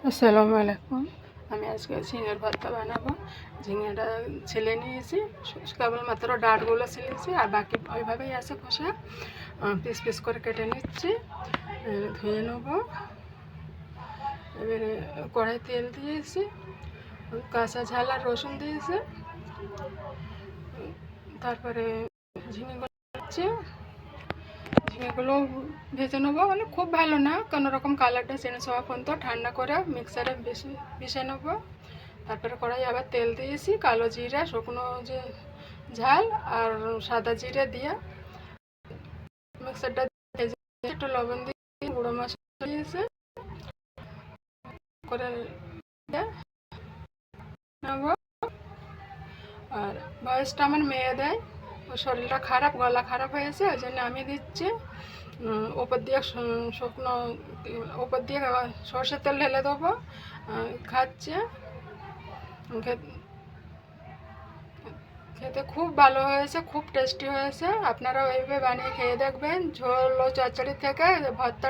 আসসালামু আলাইকুম। আমি আজকে ঝিঙের ভর্তা বানাবো। ঝিঙেটা ছিলে নিয়েছি, কেবলমাত্র ডাঁটগুলো ছিলেছি, আর বাকি ওইভাবেই আছে খোসা। পিস পিস করে কেটে নিচ্ছি, ধুয়ে নেবো। এবারে কড়াই তেল দিয়েছি, কাঁচা ঝাল আর রসুন দিয়েছি। তারপরে ঝিঙেগুলো দিচ্ছি, ঝিঙেগুলো ভেজে নেবো, মানে খুব ভালো না, কোনো রকম কালারটা চেঞ্জ হওয়া পর্যন্ত ঠান্ডা করে মিক্সারে পিষে নেবো। তারপরে কড়াই আবার তেল দিয়েছি, কালো জিরা, শুকনো যে ঝাল আর সাদা জিরে দিয়ে মিক্সারটা একটু লবণ দিয়ে গুঁড়ো মশলা দিয়েছে করে নেবো। আর বয়সটা আমার মেয়ে দেয়, ওর শরীরটা খারাপ, গলা খারাপ হয়েছে, ওই জন্য আমি দিচ্ছি। ওপর দিয়ে শুকনো, ওপর দিয়ে সর্ষের তেল ঢেলে দেবো। খাচ্ছে, খেতে খুব ভালো হয়েছে, খুব টেস্টি হয়েছে। আপনারা ওইভাবে বানিয়ে খেয়ে দেখবেন। ঝোল ও চচ্চড়ি থেকে ভর্তাটা